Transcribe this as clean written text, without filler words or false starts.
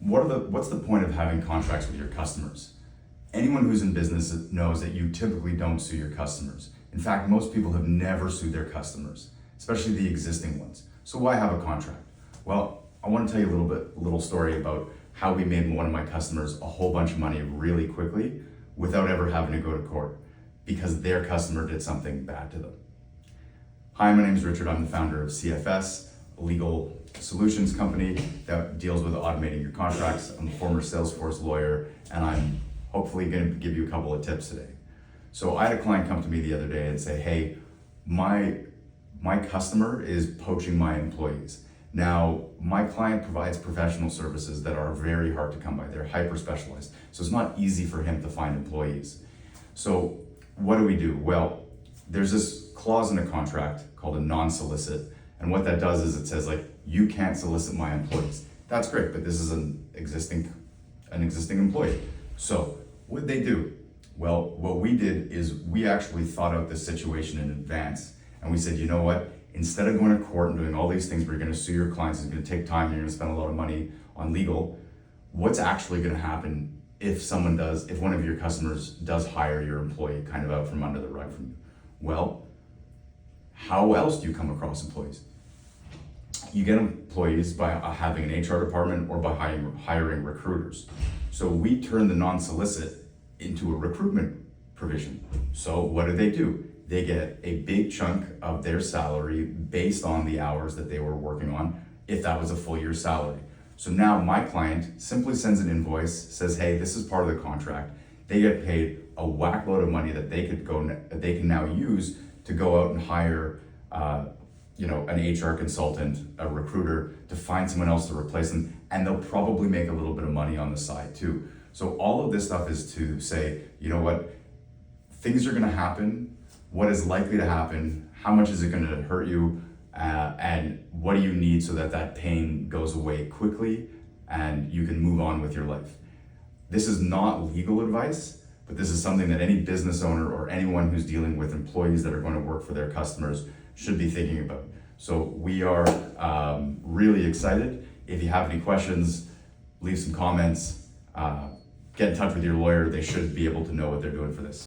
what's the point of having contracts with your customers? Anyone who's in business knows that you typically don't sue your customers. In fact, most people have never sued their customers, especially the existing ones. So why have a contract? Well, I want to tell you a little story about how we made one of my customers a whole bunch of money really quickly without ever having to go to court because their customer did something bad to them. Hi, my name is Richard. I'm the founder of CFS, a legal solutions company that deals with automating your contracts. I'm a former Salesforce lawyer, and I'm hopefully going to give you a couple of tips today. So I had a client come to me the other day and say, hey, my customer is poaching my employees. Now, my client provides professional services that are very hard to come by. They're hyper specialized. So it's not easy for him to find employees. So what do? Well, there's this clause in a contract called a non-solicit. And what that does is it says, like, you can't solicit my employees. That's great, but this is an existing employee. So what they do? Well, what we did is we actually thought out this situation in advance. And we said, you know what? Instead of going to court and doing all these things where you're going to sue your clients, it's going to take time, and you're going to spend a lot of money on legal, what's actually going to happen if one of your customers does hire your employee kind of out from under the rug from you? Well, how else do you come across employees? You get employees by having an HR department or by hiring recruiters. So we turn the non-solicit into a recruitment provision. So what do? They get a big chunk of their salary based on the hours that they were working on, if that was a full year's salary. So now my client simply sends an invoice, says, hey, this is part of the contract. They get paid a whack load of money that they can now use to go out and hire an HR consultant, a recruiter, to find someone else to replace them, and they'll probably make a little bit of money on the side too. So all of this stuff is to say, you know what, things are gonna happen, what is likely to happen, how much is it gonna hurt you, and what do you need so that that pain goes away quickly and you can move on with your life. This is not legal advice, but this is something that any business owner or anyone who's dealing with employees that are going to work for their customers should be thinking about. So we are really excited. If you have any questions, leave some comments, get in touch with your lawyer. They should be able to know what they're doing for this.